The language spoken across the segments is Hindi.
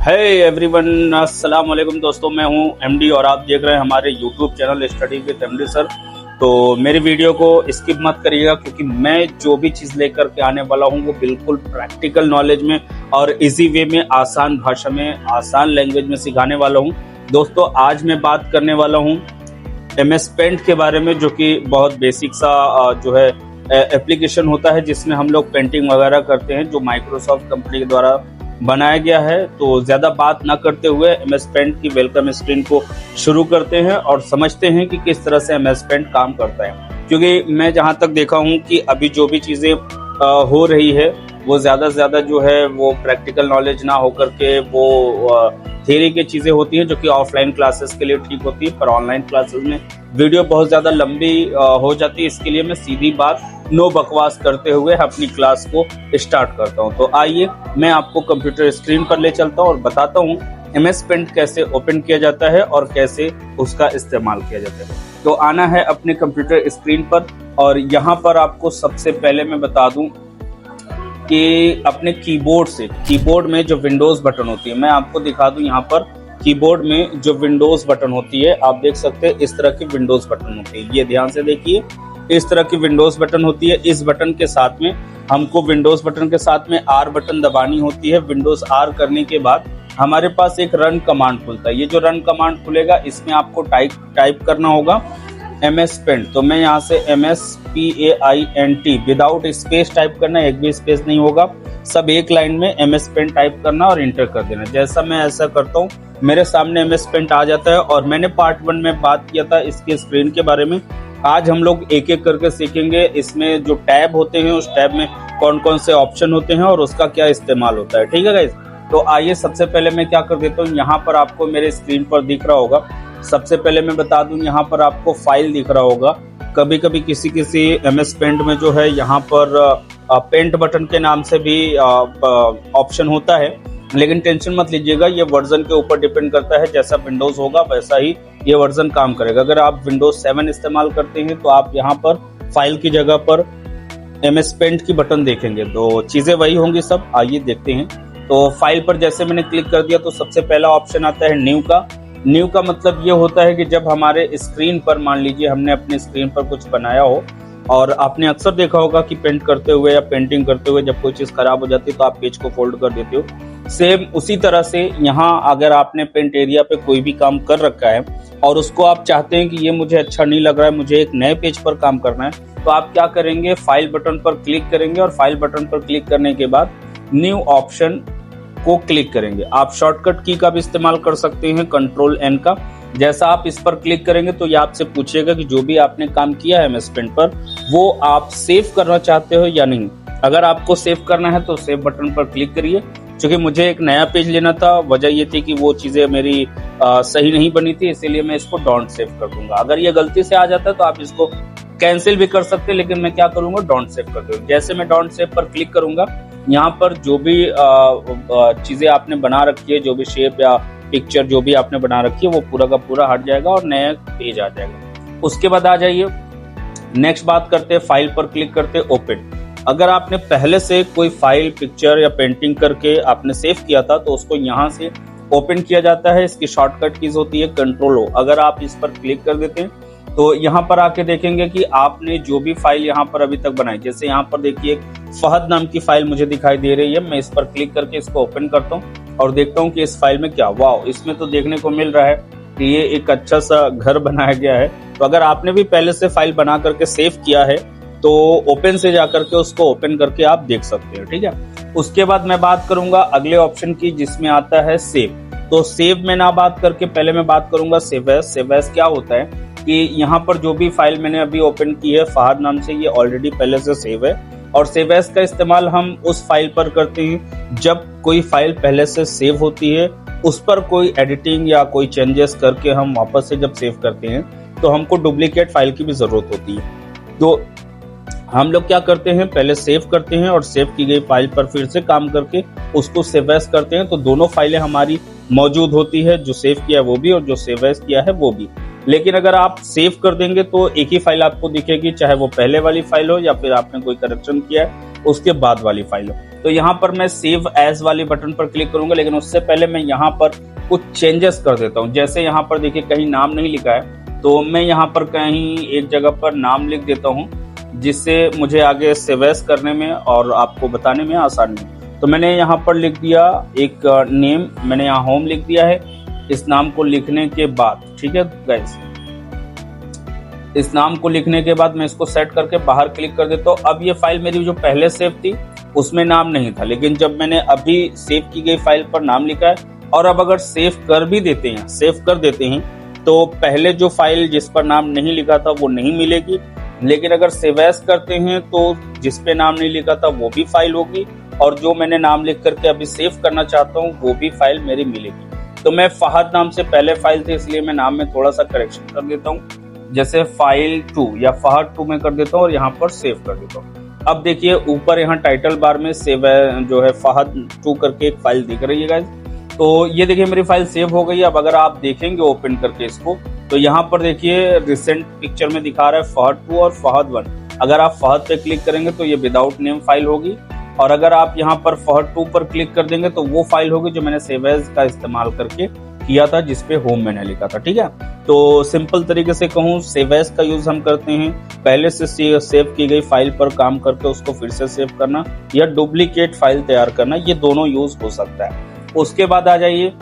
है एवरीवन, अस्सलाम वालेकुम दोस्तों। मैं हूं एमडी और आप देख रहे हैं हमारे YouTube channel study with MD sir. तो मेरी वीडियो को स्किप मत करिएगा, क्योंकि मैं जो भी चीज़ लेकर के आने वाला हूं वो बिल्कुल प्रैक्टिकल नॉलेज में और इजी वे में, आसान भाषा में, आसान लैंग्वेज में सिखाने वाला हूं। दोस्तों, आज मैं बात करने वाला हूं MS पेंट के बारे में, जो कि बहुत बेसिक सा जो है एप्लीकेशन होता है जिसमें हम लोग पेंटिंग वगैरह करते हैं, जो माइक्रोसॉफ्ट कंपनी के द्वारा बनाया गया है। तो ज्यादा बात ना करते हुए MS पेंट की वेलकम स्क्रीन को शुरू करते हैं और समझते हैं कि किस तरह से MS पेंट काम करता है। क्योंकि मैं जहां तक देखा हूं कि अभी जो भी चीजें हो रही है वो ज्यादा से ज्यादा जो है वो प्रैक्टिकल नॉलेज ना होकर के वो थियरी की चीजें होती हैं, जो कि ऑफलाइन क्लासेस के लिए ठीक होती है। पर ऑनलाइन क्लासेस में वीडियो बहुत ज्यादा लंबी हो जाती है। इसके लिए मैं सीधी बात नो बकवास करते हुए अपनी क्लास को स्टार्ट करता हूं। तो आइए मैं आपको कंप्यूटर स्क्रीन पर ले चलता हूं और बताता हूं MS पेंट कैसे ओपन किया जाता है और कैसे उसका इस्तेमाल किया जाता है। तो आना है अपने कंप्यूटर स्क्रीन पर, और यहाँ पर आपको सबसे पहले मैं बता दूं कि अपने कीबोर्ड में जो विंडोज बटन होती है, मैं आपको दिखा दूं। यहाँ पर कीबोर्ड में जो विंडोज बटन होती है, आप देख सकते हैं इस तरह की विंडोज बटन होती है। ये ध्यान से देखिए, इस तरह की विंडोज बटन होती है। इस बटन के साथ में हमको विंडोज बटन के साथ में R बटन दबानी होती है। विंडोज R करने के बाद हमारे पास एक रन कमांड खुलता है। ये जो रन कमांड खुलेगा, इसमें आपको टाइप करना होगा MS पेंट। तो मैं यहाँ से MS PAINT without space type करना, एक भी स्पेस नहीं होगा, सब एक लाइन में MS पेंट टाइप करना और इंटर कर देना। जैसा मैं ऐसा करता हूँ, मेरे सामने MS पेंट आ जाता है। और मैंने पार्ट 1 में बात किया था इसके स्क्रीन के बारे में। आज हम लोग एक एक करके सीखेंगे इसमें जो टैब होते हैं, उस टैब में कौन कौन से ऑप्शन होते हैं और उसका क्या इस्तेमाल होता है। ठीक है गाइस, तो आइए सबसे पहले मैं क्या कर देता हूँ, यहाँ पर आपको मेरे स्क्रीन पर दिख रहा होगा। सबसे पहले मैं बता दूं, यहाँ पर आपको फाइल दिख रहा होगा। कभी कभी किसी MS पेंट में जो है यहाँ पर पेंट बटन के नाम से भी ऑप्शन होता है, लेकिन टेंशन मत लीजिएगा, ये वर्जन के ऊपर डिपेंड करता है। जैसा विंडोज होगा वैसा ही ये वर्जन काम करेगा। अगर आप विंडोज 7 इस्तेमाल करते हैं तो आप यहाँ पर फाइल की जगह पर MS पेंट की बटन देखेंगे, तो चीजें वही होंगी सब। आइए देखते हैं। तो फाइल पर जैसे मैंने क्लिक कर दिया तो सबसे पहला ऑप्शन आता है न्यू का मतलब ये होता है कि जब हमारे स्क्रीन पर, मान लीजिए हमने अपने स्क्रीन पर कुछ बनाया हो, और आपने अक्सर देखा होगा कि पेंट करते हुए या पेंटिंग करते हुए जब कोई चीज खराब हो जाती है तो आप पेज को फोल्ड कर देते हो। सेम उसी तरह से यहाँ अगर आपने पेंट एरिया पे कोई भी काम कर रखा है और उसको आप चाहते हैं कि ये मुझे अच्छा नहीं लग रहा है, मुझे एक नए पेज पर काम करना है, तो आप क्या करेंगे, फाइल बटन पर क्लिक करेंगे और फाइल बटन पर क्लिक करने के बाद न्यू ऑप्शन को क्लिक करेंगे। आप शॉर्टकट की का भी इस्तेमाल कर सकते हैं, Ctrl N का। जैसा आप इस पर क्लिक करेंगे तो ये आपसे पूछेगा कि जो भी आपने काम किया है MS पेंट पर वो आप सेव करना चाहते हो या नहीं। अगर आपको सेव करना है तो सेव बटन पर क्लिक करिए। क्योंकि मुझे एक नया पेज लेना था, वजह ये थी कि वो चीजें मेरी सही नहीं बनी थी, इसीलिए मैं इसको डोंट सेव कर दूंगा। अगर ये गलती से आ जाता है तो आप इसको कैंसिल भी कर सकते हैं, लेकिन मैं क्या करूंगा, डोंट सेव कर दूंगा। जैसे मैं डोंट सेव पर क्लिक करूंगा, यहाँ पर जो भी चीजें आपने बना रखी है, जो भी शेप या पिक्चर जो भी आपने बना रखी है, वो पूरा का पूरा हट जाएगा और नया पेज आ जाएगा। उसके बाद आ जाइए, नेक्स्ट बात करते हैं, फाइल पर क्लिक करते हैं ओपन। अगर आपने पहले से कोई फाइल, पिक्चर या पेंटिंग करके आपने सेव किया था तो उसको यहाँ से ओपन किया जाता है। इसकी शॉर्टकट कीज होती है Ctrl O। अगर आप इस पर क्लिक कर देते हैं तो यहाँ पर आके देखेंगे कि आपने जो भी फाइल यहाँ पर अभी तक बनाई, जैसे यहाँ पर देखिए फहद नाम की फाइल मुझे दिखाई दे रही है। मैं इस पर क्लिक करके इसको ओपन करता हूँ और देखता हूँ कि इस फाइल में क्या, वाह, इसमें तो देखने को मिल रहा है कि ये एक अच्छा सा घर बनाया गया है। तो अगर आपने भी पहले से फाइल बना करके सेव किया है तो ओपन से जाकर के उसको ओपन करके आप देख सकते हैं। ठीक है, उसके बाद मैं बात करूंगा अगले ऑप्शन की, जिसमें आता है सेव। तो सेव में ना बात करके पहले मैं बात करूंगा सेव एज। सेव एज क्या होता है कि यहाँ पर जो भी फाइल मैंने अभी ओपन की है फहद नाम से, ये ऑलरेडी पहले से सेव है। और सेव एज का इस्तेमाल हम उस फाइल पर करते हैं जब कोई फाइल पहले से सेव होती है, उस पर कोई एडिटिंग या कोई चेंजेस करके हम वापस से जब सेव करते हैं तो हमको डुप्लीकेट फाइल की भी जरूरत होती है। तो हम लोग क्या करते हैं, पहले सेव करते हैं और सेव की गई फाइल पर फिर से काम करके उसको सेव एज करते हैं। तो दोनों फाइलें हमारी मौजूद होती है, जो सेव किया है वो भी और जो सेव एज किया है वो भी। लेकिन अगर आप सेव कर देंगे तो एक ही फाइल आपको दिखेगी, चाहे वो पहले वाली फाइल हो या फिर आपने कोई करेक्शन किया है उसके बाद वाली फाइल हो। तो यहाँ पर मैं सेव एज वाली बटन पर क्लिक करूंगा, लेकिन उससे पहले मैं यहाँ पर कुछ चेंजेस कर देता हूँ। जैसे यहाँ पर देखिए कहीं नाम नहीं लिखा है, तो मैं यहाँ पर कहीं एक जगह पर नाम लिख देता हूँ, जिससे मुझे आगे सेव एज करने में और आपको बताने में आसानी हो। तो मैंने यहाँ पर लिख दिया एक नेम, मैंने यहाँ होम लिख दिया है। इस नाम को लिखने के बाद, ठीक है गाइस, इस नाम को लिखने के बाद मैं इसको सेट करके बाहर क्लिक कर देता हूँ। अब ये फाइल मेरी जो पहले सेव थी उसमें नाम नहीं था, लेकिन जब मैंने अभी सेव की गई फाइल पर नाम लिखा है, और अब अगर सेव कर देते हैं तो पहले जो फाइल जिस पर नाम नहीं लिखा था वो नहीं मिलेगी, लेकिन अगर सेव एज करते हैं तो जिस पे नाम नहीं लिखा था वो भी फाइल होगी, और जो मैंने नाम लिख करके अभी सेव करना चाहता हूँ वो भी फाइल मेरी मिलेगी। तो मैं फहद नाम से पहले फाइल थी, इसलिए मैं नाम में थोड़ा सा करेक्शन कर देता हूँ, जैसे फाइल 2 या फहद 2 में कर देता हूँ और यहाँ पर सेव कर देता हूँ। अब देखिए ऊपर यहाँ टाइटल बार में सेव जो है फहद 2 करके एक फाइल दिख रही है गाइस। तो ये देखिए मेरी फाइल सेव हो गई है। अब अगर आप देखेंगे ओपन करके इसको, तो यहाँ पर देखिए रिसेंट पिक्चर में दिखा रहा है फहद 2 और फहद 1। अगर आप फहद पे क्लिक करेंगे तो ये विदाउट नेम फाइल होगी, और अगर आप यहाँ पर फहद 2 पर क्लिक कर देंगे तो वो फाइल होगी जो मैंने सेव एज का इस्तेमाल करके किया था, जिसपे होम मैंने लिखा था। ठीक है, तो सिंपल तरीके से कहूँ, सेव एज का यूज हम करते हैं पहले से सेव की गई फाइल पर काम करके उसको फिर से सेव करना, या डुप्लीकेट फाइल तैयार करना, ये दोनों यूज हो सकता है। उसके बाद आ जाइए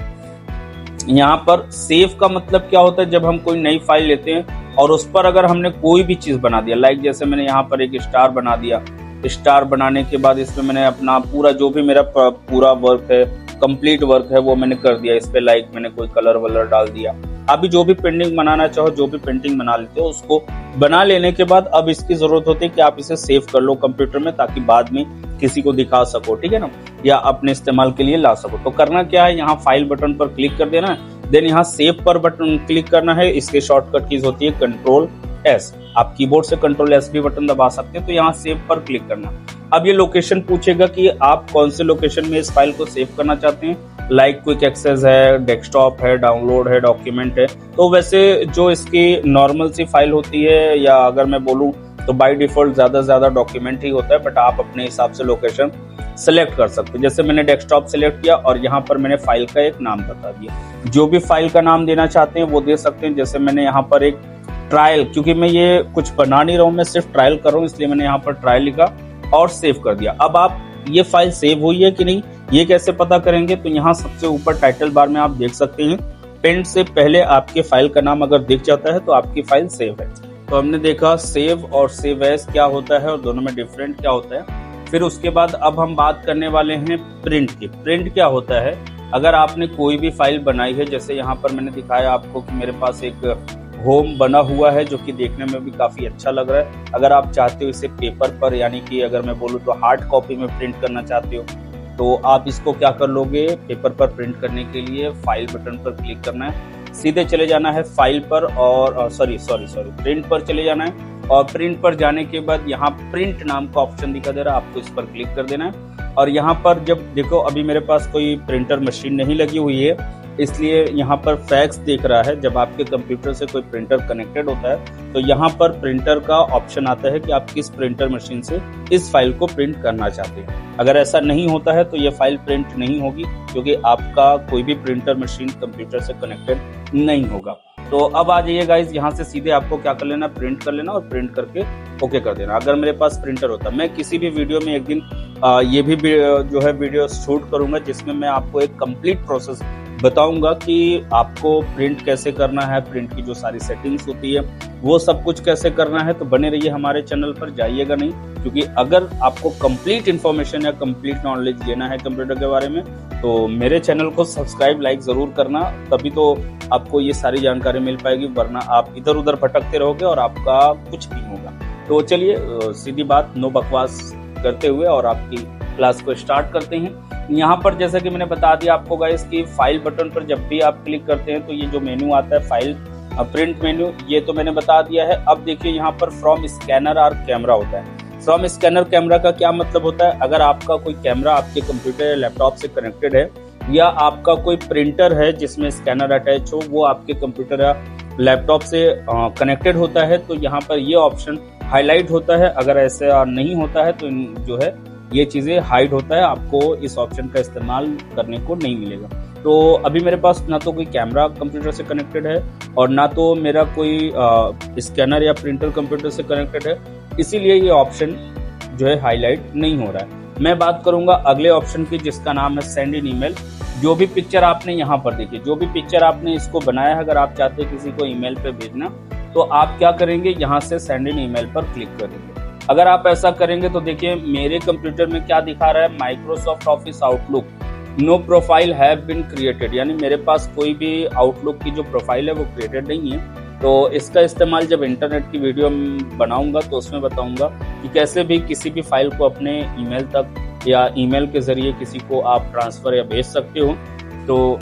यहाँ पर सेव का मतलब क्या होता है। जब हम कोई नई फाइल लेते हैं और उस पर अगर हमने कोई भी चीज बना दिया, लाइक जैसे मैंने यहाँ पर एक स्टार बना दिया, स्टार बनाने के बाद इसमें मैंने अपना पूरा जो भी मेरा पूरा वर्क है, कंप्लीट वर्क है, वो मैंने कर दिया। इस पे लाइक मैंने कोई कलर वलर डाल दिया। अभी जो भी पेंटिंग बनाना चाहो, जो भी पेंटिंग बना लेते हो, उसको बना लेने के बाद अब इसकी जरूरत होती है कि आप इसे सेव कर लो कंप्यूटर में, ताकि बाद में किसी को दिखा सको, ठीक है ना, या अपने इस्तेमाल के लिए ला सको। तो करना क्या है, यहाँ फाइल बटन पर क्लिक कर देना है, देन यहाँ सेव पर बटन क्लिक करना है। इसके शॉर्टकट कीज होती है कंट्रोल एस, आप कीबोर्ड से कंट्रोल एस भी बटन दबा सकते हैं। तो यहाँ सेव पर क्लिक करना। अब ये लोकेशन पूछेगा कि आप कौन से लोकेशन में इस फाइल को सेव करना चाहते हैं, लाइक क्विक एक्सेस है, डेस्कटॉप है, डाउनलोड है, डॉक्यूमेंट है। तो वैसे जो इसकी नॉर्मल सी फाइल होती है, या अगर मैं बोलूँ तो बाय डिफॉल्ट ज्यादा से ज्यादा डॉक्यूमेंट ही होता है, बट आप अपने हिसाब से लोकेशन सेलेक्ट कर सकते हैं। जैसे मैंने डेस्कटॉप सेलेक्ट किया और यहाँ पर मैंने फाइल का एक नाम बता दिया। जो भी फाइल का नाम देना चाहते हैं वो दे सकते हैं। जैसे मैंने यहाँ पर एक ट्रायल, क्योंकि मैं ये कुछ बना नहीं रहा हूँ, मैं सिर्फ ट्रायल कर रहा हूँ, इसलिए मैंने यहाँ पर ट्रायल लिखा और सेव कर दिया। अब आप ये फाइल सेव हुई है कि नहीं ये कैसे पता करेंगे, तो यहाँ सबसे ऊपर टाइटल बार में आप देख सकते हैं, पेंट से पहले आपके फाइल का नाम अगर दिख जाता है तो आपकी फाइल सेव है। तो हमने देखा सेव और सेव एज क्या होता है और दोनों में डिफरेंट क्या होता है। फिर उसके बाद अब हम बात करने वाले हैं प्रिंट की। प्रिंट क्या होता है, अगर आपने कोई भी फाइल बनाई है, जैसे यहाँ पर मैंने दिखाया आपको कि मेरे पास एक होम बना हुआ है जो कि देखने में भी काफी अच्छा लग रहा है। अगर आप चाहते हो इसे पेपर पर, यानी कि अगर मैं बोलूँ तो हार्ड कॉपी में प्रिंट करना चाहते हो, तो आप इसको क्या कर लोगे, पेपर पर प्रिंट करने के लिए फाइल बटन पर क्लिक करना है, सीधे चले जाना है फाइल पर और प्रिंट पर चले जाना है, और प्रिंट पर जाने के बाद यहाँ प्रिंट नाम का ऑप्शन दिखा दे रहा है, आपको इस पर क्लिक कर देना है। और यहाँ पर जब देखो, अभी मेरे पास कोई प्रिंटर मशीन नहीं लगी हुई है, इसलिए यहाँ पर फैक्स दिख रहा है। जब आपके कंप्यूटर से कोई प्रिंटर कनेक्टेड होता है तो यहाँ पर प्रिंटर का ऑप्शन आता है कि आप किस प्रिंटर मशीन से इस फाइल को प्रिंट करना चाहते हैं। अगर ऐसा नहीं होता है तो ये फाइल प्रिंट नहीं होगी, क्योंकि आपका कोई भी प्रिंटर मशीन कंप्यूटर से कनेक्टेड नहीं होगा। तो अब आ जाइए गाइज, यहाँ से सीधे आपको क्या कर लेना, प्रिंट कर लेना और प्रिंट करके ओके कर देना। अगर मेरे पास प्रिंटर होता, मैं किसी भी वीडियो में एक दिन ये भी जो है वीडियो शूट करूंगा, जिसमें मैं आपको एक कंप्लीट प्रोसेस बताऊंगा कि आपको प्रिंट कैसे करना है, प्रिंट की जो सारी सेटिंग्स होती है वो सब कुछ कैसे करना है। तो बने रहिए हमारे चैनल पर, जाइएगा नहीं, क्योंकि अगर आपको कंप्लीट इन्फॉर्मेशन या कंप्लीट नॉलेज लेना है कंप्यूटर के बारे में, तो मेरे चैनल को सब्सक्राइब लाइक जरूर करना, तभी तो आपको ये सारी जानकारी मिल पाएगी, वरना आप इधर उधर भटकते रहोगे और आपका कुछ नहीं होगा। तो चलिए सीधी बात, नो बकवास करते हुए और आपकी क्लास को स्टार्ट करते हैं। यहाँ पर जैसा कि मैंने बता दिया आपको गाइस कि फाइल बटन पर जब भी आप क्लिक करते हैं तो ये जो मेन्यू आता है फाइल प्रिंट मेन्यू, ये तो मैंने बता दिया है। अब देखिए यहाँ पर फ्रॉम स्कैनर और कैमरा होता है। फ्रॉम स्कैनर कैमरा का क्या मतलब होता है, अगर आपका कोई कैमरा आपके कंप्यूटर या लैपटॉप से कनेक्टेड है, या आपका कोई प्रिंटर है जिसमें स्कैनर अटैच हो, वो आपके कंप्यूटर या लैपटॉप से कनेक्टेड होता है तो यहाँ पर ये ऑप्शन हाईलाइट होता है। अगर ऐसा नहीं होता है तो जो है ये चीज़ें हाइड होता है, आपको इस ऑप्शन का इस्तेमाल करने को नहीं मिलेगा। तो अभी मेरे पास ना तो कोई कैमरा कंप्यूटर से कनेक्टेड है और ना तो मेरा कोई स्कैनर या प्रिंटर कंप्यूटर से कनेक्टेड है, इसीलिए ये ऑप्शन जो है हाईलाइट नहीं हो रहा है। मैं बात करूंगा अगले ऑप्शन की, जिसका नाम है सेंड इन ईमेल। जो भी पिक्चर आपने यहाँ पर देखी, जो भी पिक्चर आपने इसको बनाया है, अगर आप चाहते हैं किसी को ईमेल पे भेजना तो आप क्या करेंगे, यहाँ से सेंड इन ईमेल पर क्लिक करेंगे। अगर आप ऐसा करेंगे तो देखिए मेरे कंप्यूटर में क्या दिखा रहा है, Microsoft Office Outlook no profile have been created, यानी मेरे पास कोई भी आउटलुक की जो प्रोफाइल है वो क्रिएटेड नहीं है। तो इसका इस्तेमाल जब इंटरनेट की वीडियो बनाऊंगा तो उसमें बताऊंगा कि कैसे भी किसी भी फाइल को अपने ईमेल तक या ईमेल के जरिए किसी को आप ट्रांसफर या भेज सकते हो। तो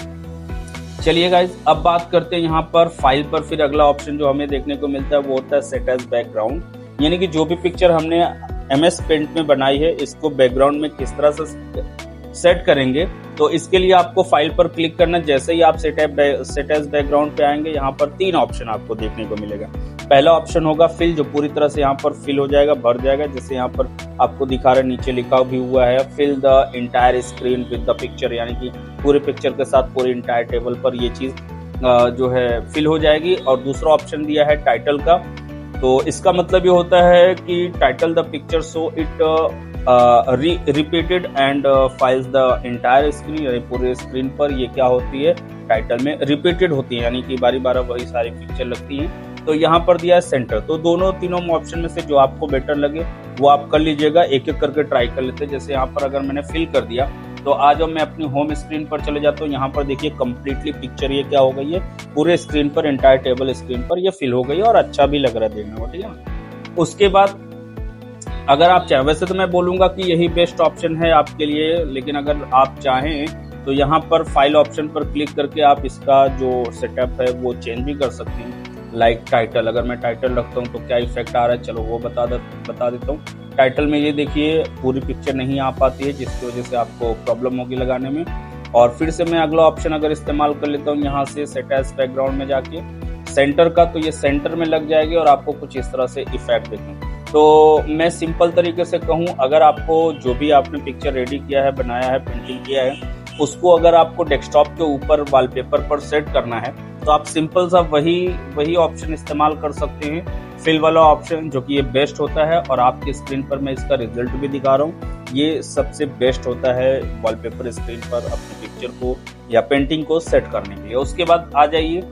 चलिए गाइज, अब बात करते हैं यहाँ पर फाइल पर। फिर अगला ऑप्शन जो हमें देखने को मिलता है वो होता है सेट एज बैकग्राउंड, यानी कि जो भी पिक्चर हमने MS पेंट में बनाई है इसको बैकग्राउंड में किस तरह से सेट करेंगे। तो इसके लिए आपको फाइल पर क्लिक करना। जैसे ही आप सेट एज बैकग्राउंड पे आएंगे, यहाँ पर 3 ऑप्शन आपको देखने को मिलेगा। पहला ऑप्शन होगा फिल, जो पूरी तरह से यहाँ पर फिल हो जाएगा, भर जाएगा। जैसे यहाँ पर आपको दिखा रहा है, नीचे लिखा भी हुआ है fill the entire screen with the picture, यानी कि पूरे पिक्चर के साथ पूरे इंटायर टेबल पर ये चीज जो है फिल हो जाएगी। और दूसरा ऑप्शन दिया है टाइटल का, तो इसका मतलब ये होता है कि title the picture so it repeated and files the entire screen, यानी पूरे स्क्रीन पर ये क्या होती है, टाइटल में रिपीटेड होती है, यानी कि बारी बार वही सारी पिक्चर लगती है। तो यहाँ पर दिया है सेंटर। तो तीनों ऑप्शन में से जो आपको बेटर लगे वो आप कर लीजिएगा। एक एक करके ट्राई कर लेते हैं। जैसे यहाँ पर अगर मैंने फिल कर दिया तो आज जब मैं अपनी होम स्क्रीन पर चले जाता हूँ, यहाँ पर देखिए कंप्लीटली पिक्चर ये क्या हो गई है, पूरे स्क्रीन पर, एंटायर टेबल स्क्रीन पर ये फिल हो गई है और अच्छा भी लग रहा है देखने को, ठीक है ना। उसके बाद अगर आप चाहें, वैसे तो मैं बोलूंगा कि यही बेस्ट ऑप्शन है आपके लिए, लेकिन अगर आप चाहें तो यहाँ पर फाइल ऑप्शन पर क्लिक करके आप इसका जो सेटअप है वो चेंज भी कर सकते हैं। लाइक टाइटल, अगर मैं टाइटल रखता हूँ तो क्या इफेक्ट आ रहा है, चलो वो बता देता हूँ। टाइटल में ये देखिए पूरी पिक्चर नहीं आ पाती है, जिसकी वजह से आपको प्रॉब्लम होगी लगाने में। और फिर से मैं अगला ऑप्शन अगर इस्तेमाल कर लेता हूँ यहाँ से सेट एज बैकग्राउंड में जाके सेंटर का, तो ये सेंटर में लग जाएगी और आपको कुछ इस तरह से इफेक्ट देखें। तो मैं सिंपल तरीके से कहूँ, अगर आपको जो भी आपने पिक्चर रेडी किया है, बनाया है, पेंटिंग किया है, उसको अगर आपको डेस्कटॉप के ऊपर वॉलपेपर पर सेट करना है तो आप सिंपल सा वही ऑप्शन इस्तेमाल कर सकते हैं, फिल वाला ऑप्शन, जो कि ये बेस्ट होता है। और आपकी स्क्रीन पर मैं इसका रिजल्ट भी दिखा रहा हूँ, ये सबसे बेस्ट होता है वॉलपेपर स्क्रीन पर अपनी पिक्चर को या पेंटिंग को सेट करने के लिए। उसके बाद आ जाइए,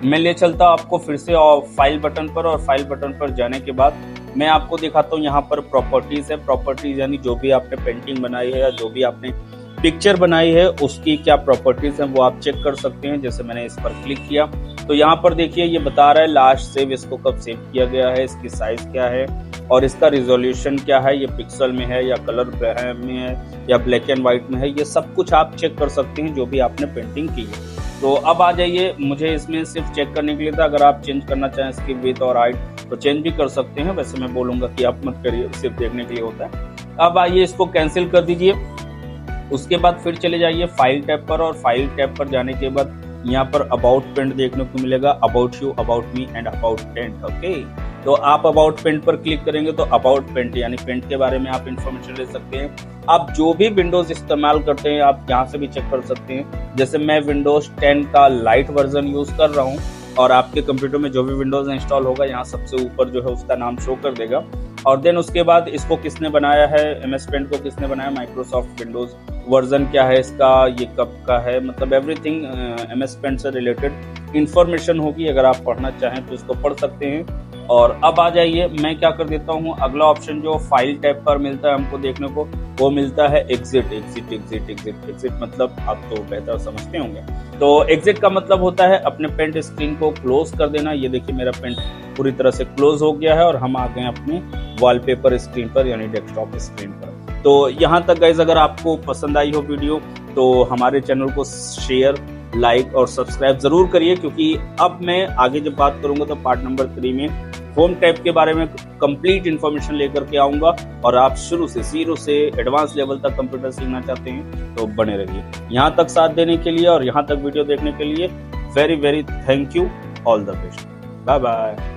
मैं ले चलता हूँ आपको फिर से फाइल बटन पर, और फाइल बटन पर जाने के बाद मैं आपको दिखाता हूँ यहाँ पर प्रॉपर्टीज है। प्रॉपर्टीज यानी जो भी आपने पेंटिंग बनाई है या जो भी आपने पिक्चर बनाई है उसकी क्या प्रॉपर्टीज हैं वो आप चेक कर सकते हैं। जैसे मैंने इस पर क्लिक किया तो यहाँ पर देखिए ये बता रहा है लास्ट सेव, इसको कब सेव किया गया है, इसकी साइज क्या है और इसका रिजोल्यूशन क्या है, ये पिक्सल में है या कलर में है या ब्लैक एंड व्हाइट में है, ये सब कुछ आप चेक कर सकते हैं जो भी आपने पेंटिंग की है। तो अब आ जाइए, मुझे इसमें सिर्फ चेक करने के लिए था, अगर आप चेंज करना चाहें इसकी विड्थ और हाइट तो चेंज भी कर सकते हैं। वैसे मैं बोलूंगा कि आप मत करिए, सिर्फ देखने के लिए होता है। अब आइए इसको कैंसिल कर दीजिए। उसके बाद फिर चले जाइए फाइल टैब पर, और फाइल टैब पर जाने के बाद यहाँ पर अबाउट पेंट देखने को मिलेगा, about you, about me and about paint. Okay, तो आप अबाउट पेंट पर क्लिक करेंगे तो अबाउट पेंट यानी पेंट के बारे में आप इन्फॉर्मेशन ले सकते हैं। आप जो भी विंडोज इस्तेमाल करते हैं आप यहाँ से भी चेक कर सकते हैं। जैसे मैं विंडोज 10 का लाइट वर्जन यूज कर रहा हूँ, और आपके कंप्यूटर में जो भी विंडोज इंस्टॉल होगा यहाँ सबसे ऊपर जो है उसका नाम शो कर देगा। और देन उसके बाद इसको किसने बनाया है, MS पेंट को किसने बनाया, माइक्रोसॉफ्ट विंडोज वर्जन क्या है इसका, ये कब का है, मतलब एवरीथिंग MS पेंट से रिलेटेड इंफॉर्मेशन होगी। अगर आप पढ़ना चाहें तो इसको पढ़ सकते हैं। और अब आ जाइए, मैं क्या कर देता हूँ, अगला ऑप्शन जो फाइल टैब पर मिलता है हमको देखने को, वो मिलता है exit. Exit exit exit exit मतलब आप तो बेहतर समझते होंगे। तो एग्जिट का मतलब होता है अपने पेंट स्क्रीन को क्लोज कर देना। ये देखिए मेरा पेंट पूरी तरह से क्लोज हो गया है और हम आ गए अपने वॉलपेपर स्क्रीन पर यानी डेस्कटॉप स्क्रीन पर। तो यहाँ तक गाइज, अगर आपको पसंद आई हो वीडियो तो हमारे चैनल को शेयर, लाइक और सब्सक्राइब जरूर करिए, क्योंकि अब मैं आगे जब बात करूंगा तो पार्ट नंबर 3 में होम टैब के बारे में कंप्लीट इन्फॉर्मेशन लेकर के आऊंगा। और आप शुरू से जीरो से एडवांस लेवल तक कंप्यूटर सीखना चाहते हैं तो बने रहिए। यहाँ तक साथ देने के लिए और यहाँ तक वीडियो देखने के लिए very very thank you. All the best. Bye bye.